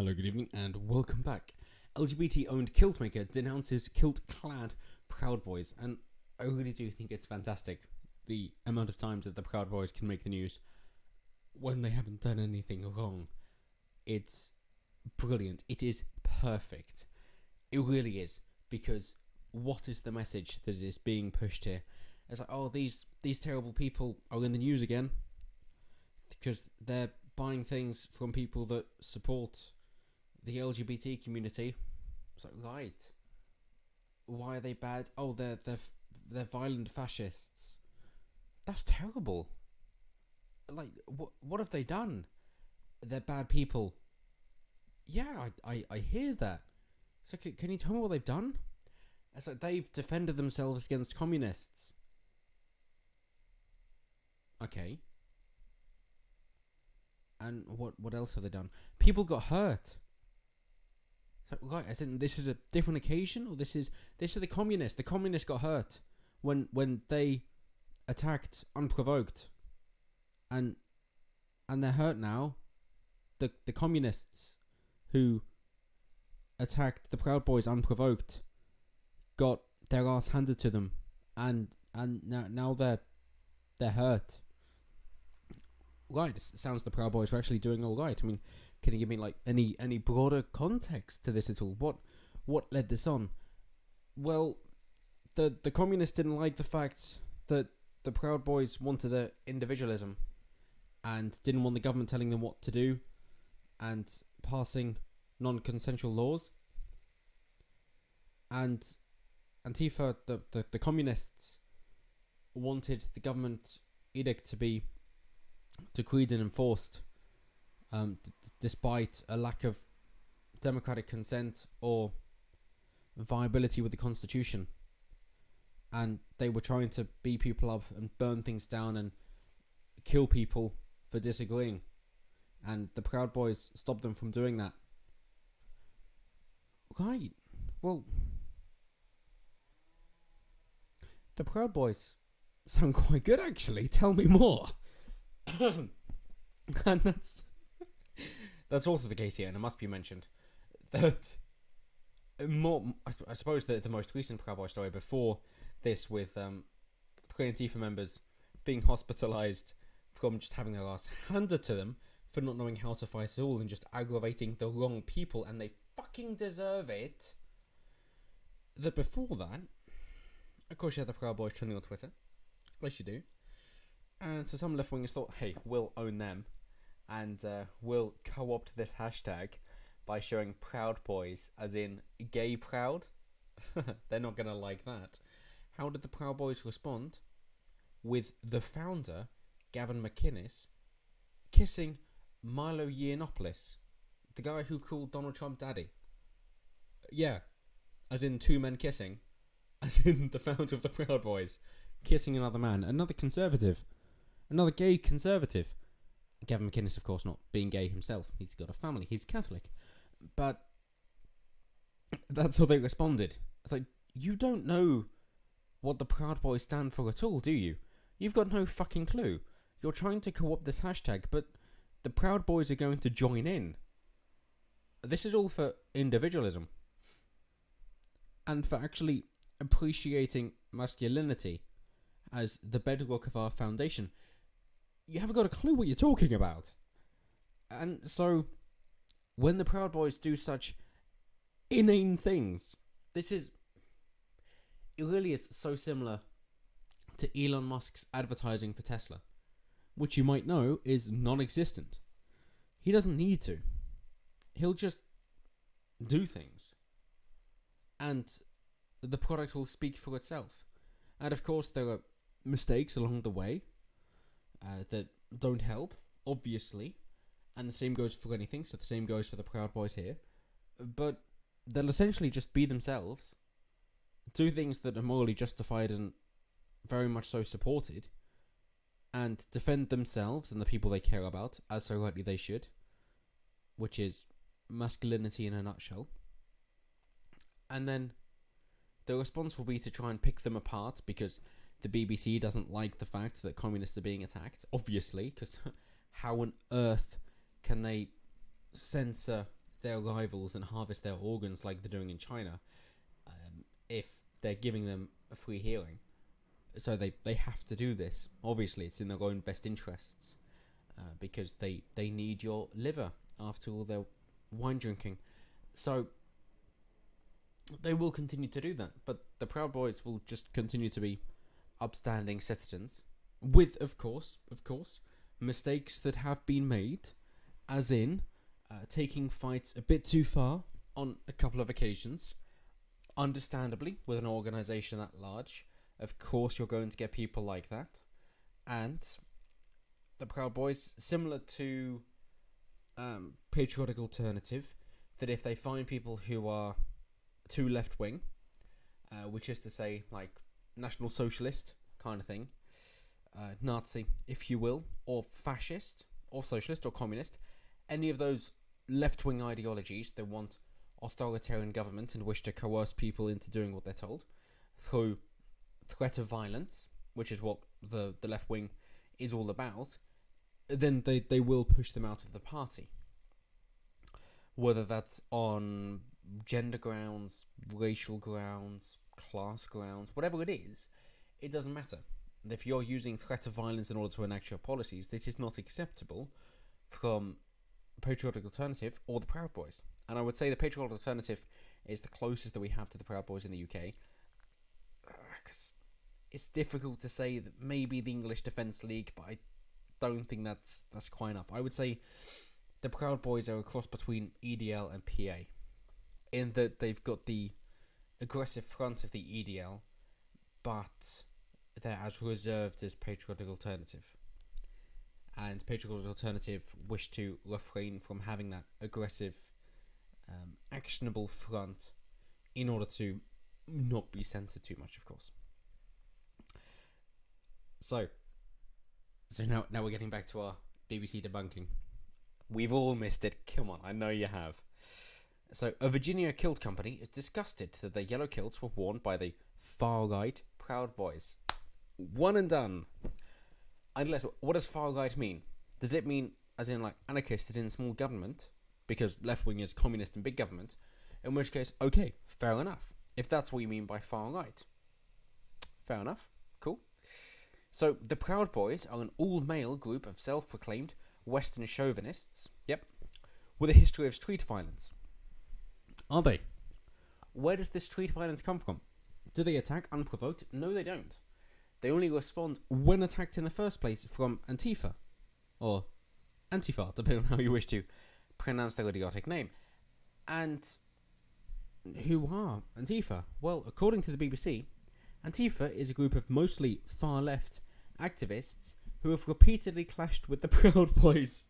Hello, good evening, and welcome back. LGBT-owned kilt maker denounces kilt-clad Proud Boys, and I really do think it's fantastic the amount of times that the Proud Boys can make the news when they haven't done anything wrong. It's brilliant. It is perfect. It really is, because what is the message that is being pushed here? It's like, oh, these terrible people are in the news again because they're buying things from people that support the LGBT community. It's like, right, why are they bad? Oh, they're violent fascists. That's terrible. Like, what have they done? They're bad people. Yeah, I hear that. So can you tell me what they've done? It's like they've defended themselves against communists. Okay. And what else have they done? People got hurt. So, right, as in this is a different occasion, or this is the communists. The communists got hurt when they attacked unprovoked, and they're hurt now. The communists who attacked the Proud Boys unprovoked got their ass handed to them, and now they're hurt. Right, it sounds the Proud Boys were actually doing all right. I mean, can you give me like any broader context to this at all? What led this on? Well, the communists didn't like the fact that the Proud Boys wanted their individualism and didn't want the government telling them what to do and passing non-consensual laws. And Antifa, the communists, wanted the government edict to be decreed and enforced, despite a lack of democratic consent or viability with the constitution. And they were trying to beat people up and burn things down and kill people for disagreeing. And the Proud Boys stopped them from doing that. Right. Well, the Proud Boys sound quite good, actually. Tell me more. And that's also the case here, and it must be mentioned that I suppose the most recent Proud Boy story before this, with 3 Antifa members being hospitalised from just having their ass handed to them for not knowing how to fight at all and just aggravating the wrong people, and they fucking deserve it. That before that, of course, you had the Proud Boys trending on Twitter. Yes, you do. And so some left-wingers thought, hey, we'll own them, and we'll co-opt this hashtag by showing Proud Boys as in gay proud. They're not going to like that. How did the Proud Boys respond? With the founder, Gavin McInnes, kissing Milo Yiannopoulos, the guy who called Donald Trump daddy. Yeah, as in two men kissing, as in the founder of the Proud Boys kissing another man, another conservative. Another gay conservative. Gavin McInnes, of course, not being gay himself. He's got a family. He's Catholic. But that's how they responded. It's like, you don't know what the Proud Boys stand for at all, do you? You've got no fucking clue. You're trying to co-opt this hashtag, but the Proud Boys are going to join in. This is all for individualism. And for actually appreciating masculinity as the bedrock of our foundation. You haven't got a clue what you're talking about. And so, when the Proud Boys do such inane things, it really is so similar to Elon Musk's advertising for Tesla, which you might know is non-existent. He doesn't need to. He'll just do things. And the product will speak for itself. And of course, there are mistakes along the way that don't help, obviously, and the same goes for anything, so the same goes for the Proud Boys here, but they'll essentially just be themselves, do things that are morally justified and very much so supported, and defend themselves and the people they care about, as so rightly they should, which is masculinity in a nutshell. And then the response will be to try and pick them apart, because the BBC doesn't like the fact that communists are being attacked, obviously, because how on earth can they censor their rivals and harvest their organs like they're doing in China, if they're giving them a free hearing. So they have to do this. Obviously, it's in their own best interests, because they need your liver after all their wine drinking. So they will continue to do that. But the Proud Boys will just continue to be upstanding citizens, with, of course, mistakes that have been made, as in taking fights a bit too far on a couple of occasions. Understandably, with an organisation that large, of course you're going to get people like that. And the Proud Boys, similar to Patriotic Alternative, that if they find people who are too left-wing, which is to say, like, National Socialist kind of thing, Nazi, if you will, or fascist, or socialist, or communist, any of those left-wing ideologies that want authoritarian government and wish to coerce people into doing what they're told through threat of violence, which is what the left-wing is all about, then they will push them out of the party. Whether that's on gender grounds, racial grounds, class grounds, whatever it is, it doesn't matter. If you're using threat of violence in order to enact your policies, this is not acceptable from Patriotic Alternative or the Proud Boys. And I would say the Patriotic Alternative is the closest that we have to the Proud Boys in the UK. Because it's difficult to say that maybe the English Defence League, but I don't think that's quite enough. I would say the Proud Boys are a cross between EDL and PA, in that they've got the aggressive front of the EDL, but they're as reserved as Patriotic Alternative. And Patriotic Alternative wish to refrain from having that aggressive, actionable front in order to not be censored too much, of course. So now we're getting back to our BBC debunking. We've all missed it. Come on, I know you have. So, a Virginia kilt company is disgusted that their yellow kilts were worn by the far-right Proud Boys. One and done. Unless, what does far-right mean? Does it mean, as in, like, anarchist, as in small government? Because left-wing is communist and big government. In which case, okay, fair enough. If that's what you mean by far-right. Fair enough. Cool. So, the Proud Boys are an all-male group of self-proclaimed Western chauvinists, yep, with a history of street violence. Are they? Where does this street violence come from? Do they attack unprovoked? No, they don't. They only respond when attacked in the first place from Antifa. Or Antifa, depending on how you wish to pronounce their idiotic name. And who are Antifa? Well, according to the BBC, Antifa is a group of mostly far-left activists who have repeatedly clashed with the Proud Boys.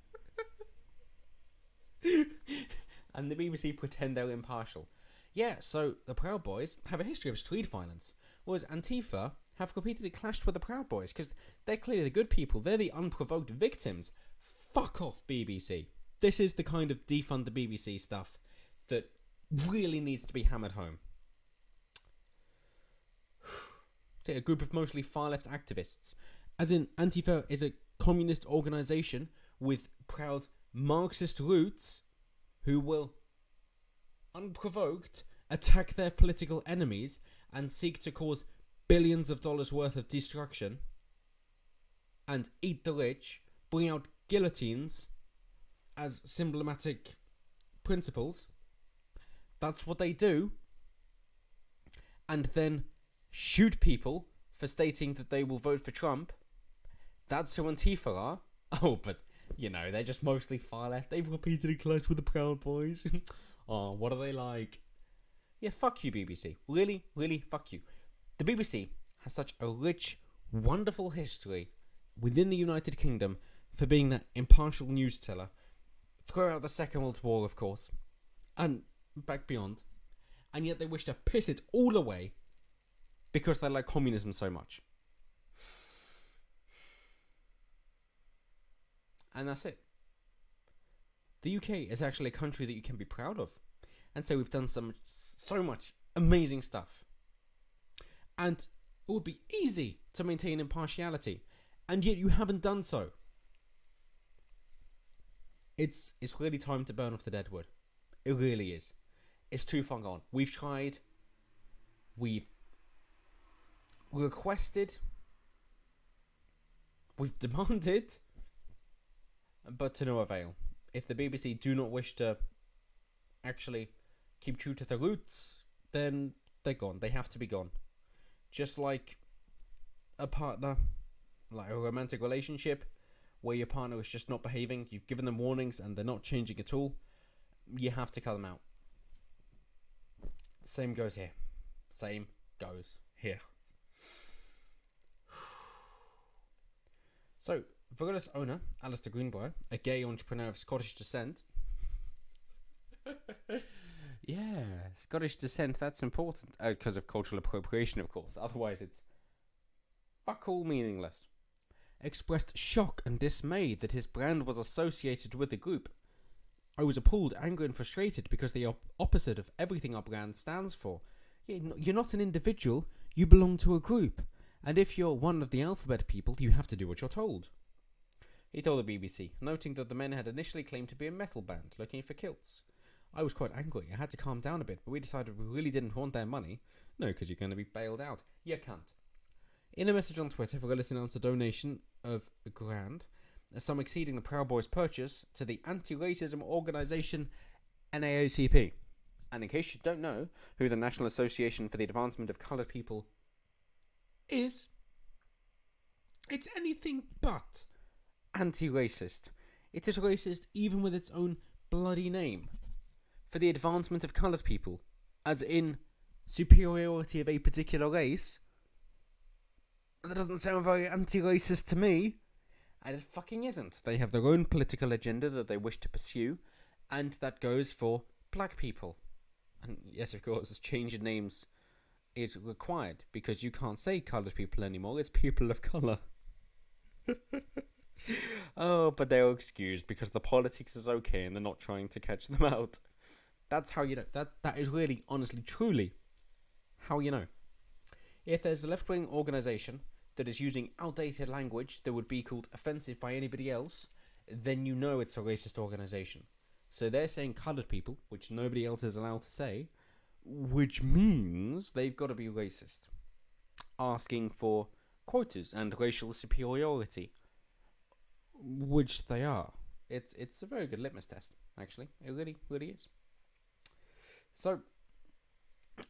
And the BBC pretend they're impartial. Yeah, so the Proud Boys have a history of street violence, whereas Antifa have repeatedly clashed with the Proud Boys, because they're clearly the good people. They're the unprovoked victims. Fuck off, BBC. This is the kind of defund the BBC stuff that really needs to be hammered home. A group of mostly far-left activists. As in, Antifa is a communist organisation with proud Marxist roots who will, unprovoked, attack their political enemies and seek to cause billions of dollars worth of destruction and eat the rich, bring out guillotines as symbolic principles. That's what they do. And then shoot people for stating that they will vote for Trump. That's who Antifa are. Oh, but, you know, they're just mostly far left. They've repeatedly clashed with the Proud Boys. Oh, what are they like? Yeah, fuck you, BBC. Really, really, fuck you. The BBC has such a rich, wonderful history within the United Kingdom for being that impartial news teller throughout the Second World War, of course, and back beyond. And yet they wish to piss it all away because they like communism so much. And that's it. The UK is actually a country that you can be proud of. And so we've done so much amazing stuff. And it would be easy to maintain impartiality. And yet you haven't done so. It's really time to burn off the dead wood. It really is. It's too far gone. We've tried. We've requested. We've demanded. But to no avail. If the BBC do not wish to actually keep true to their roots, then they're gone. They have to be gone. Just like a partner, like a romantic relationship, where your partner is just not behaving, you've given them warnings and they're not changing at all, you have to cut them out. Same goes here. Same goes here. So, Virgilus owner, Alistair Greenbrier, a gay entrepreneur of Scottish descent. Yeah, Scottish descent, that's important. Because of cultural appropriation, of course. Otherwise, it's fuck all meaningless. Expressed shock and dismay that his brand was associated with the group. I was appalled, angry and frustrated because the opposite of everything our brand stands for. You're not an individual, you belong to a group. And if you're one of the alphabet people, you have to do what you're told. He told the BBC, noting that the men had initially claimed to be a metal band looking for kilts. I was quite angry. I had to calm down a bit, but we decided we really didn't want their money. No, because you're going to be bailed out. You can't. In a message on Twitter, Virgilus announced a donation of £1,000, a sum exceeding the Proud Boys' purchase, to the anti-racism organisation NAACP. And in case you don't know who the National Association for the Advancement of Coloured People is, it's anything but anti-racist. It is racist even with its own bloody name. For the advancement of coloured people, as in superiority of a particular race, that doesn't sound very anti-racist to me. And it fucking isn't. They have their own political agenda that they wish to pursue, and that goes for black people. And yes, of course, change of names is required, because you can't say coloured people anymore, it's people of colour. Oh, but they're excused because the politics is okay and they're not trying to catch them out. That's how you know. That is really, honestly, truly how you know. If there's a left-wing organisation that is using outdated language that would be called offensive by anybody else, then you know it's a racist organisation. So they're saying coloured people, which nobody else is allowed to say, which means they've got to be racist. Asking for quotas and racial superiority, which they are. It's a very good litmus test, actually. It really, really is. So,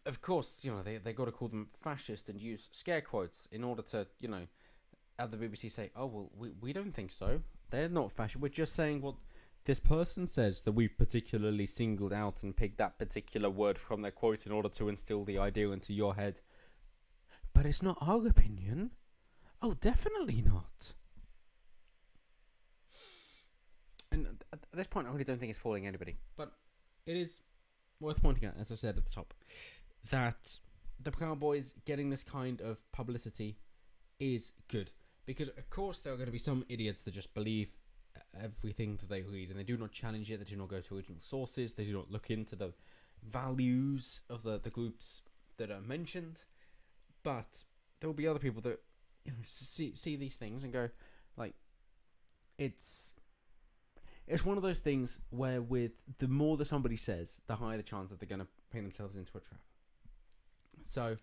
of course, you know, they got to call them fascist and use scare quotes in order to, you know, at the BBC say, oh, well, we don't think so. They're not fascist. We're just saying what this person says, that we've particularly singled out and picked that particular word from their quote in order to instill the idea into your head. But it's not our opinion. Oh, definitely not. And at this point, I really don't think it's fooling anybody. But it is worth pointing out, as I said at the top, that the Proud Boys getting this kind of publicity is good. Because, of course, there are going to be some idiots that just believe everything that they read, and they do not challenge it, they do not go to original sources, they do not look into the values of the groups that are mentioned. But there will be other people that, you know, see these things and go, like, it's one of those things where with the more that somebody says, the higher the chance that they're going to paint themselves into a trap. So,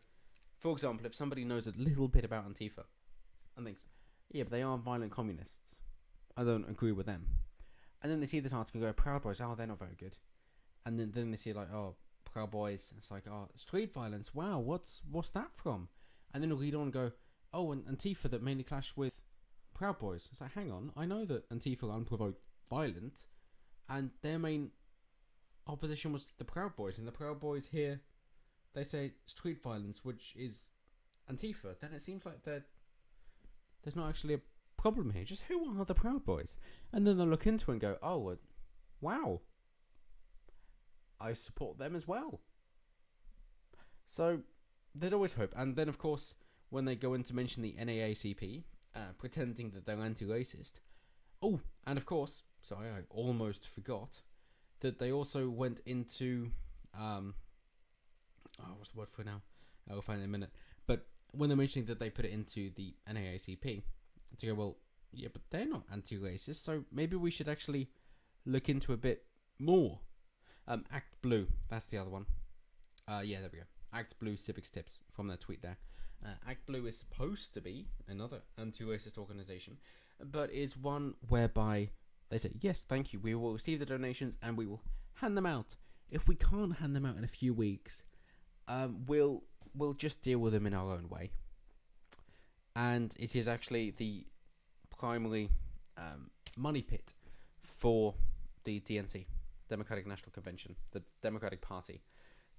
for example, if somebody knows a little bit about Antifa and thinks, yeah, but they are violent communists, I don't agree with them. And then they see this article and go, Proud Boys, oh, they're not very good. And then they see, like, oh, Proud Boys, it's like, oh, street violence, wow, what's that from? And then they'll read on and go, oh, and Antifa that mainly clash with Proud Boys. It's like, hang on, I know that Antifa are unprovoked violent, and their main opposition was the Proud Boys, and the Proud Boys here, they say street violence, which is Antifa. Then it seems like there's not actually a problem here. Just who are the Proud Boys? And then they'll look into it and go, oh, wow, I support them as well. So there's always hope. And then, of course, when they go in to mention the NAACP, pretending that they're anti-racist. Oh, and of course, sorry, I almost forgot that they also went into what's the word for it now? I'll find it in a minute. But when they're mentioning that they put it into the NAACP, to go, well, yeah, but they're not anti-racist, so maybe we should actually look into a bit more. Act Blue, that's the other one. Yeah, there we go. Act Blue Civics Tips from their tweet there. Act Blue is supposed to be another anti-racist organization, but is one whereby they say, yes, thank you, we will receive the donations and we will hand them out. If we can't hand them out in a few weeks, we'll just deal with them in our own way. And it is actually the primary money pit for the DNC, Democratic National Convention, the Democratic Party,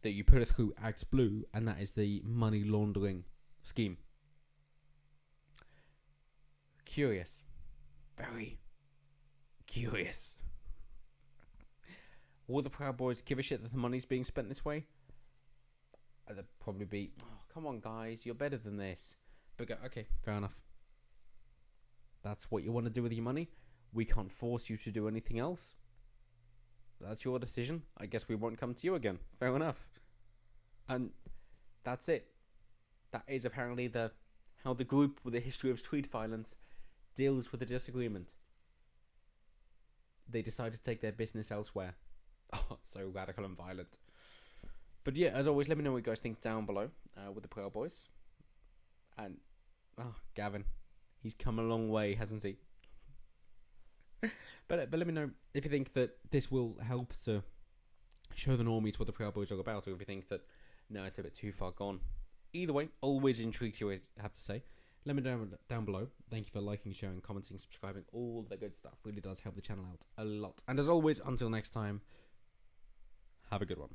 that you put it through Act Blue, and that is the money laundering scheme. Curious. Very curious. Will the Proud Boys give a shit that the money's being spent this way? They'd probably be, oh, come on guys, you're better than this. But go, okay, fair enough. That's what you want to do with your money. We can't force you to do anything else. That's your decision. I guess we won't come to you again. Fair enough. And that's it. That is apparently how the group with a history of street violence deals with a disagreement. They decide to take their business elsewhere. Oh, so radical and violent. But yeah, as always, let me know what you guys think down below with the Proud Boys. And, Gavin, he's come a long way, hasn't he? But let me know if you think that this will help to show the normies what the Proud Boys are about, or if you think that, no, it's a bit too far gone. Either way, always intrigued you, I have to say. Let me know down below. Thank you for liking, sharing, commenting, subscribing, all the good stuff. Really does help the channel out a lot. And as always, until next time, have a good one.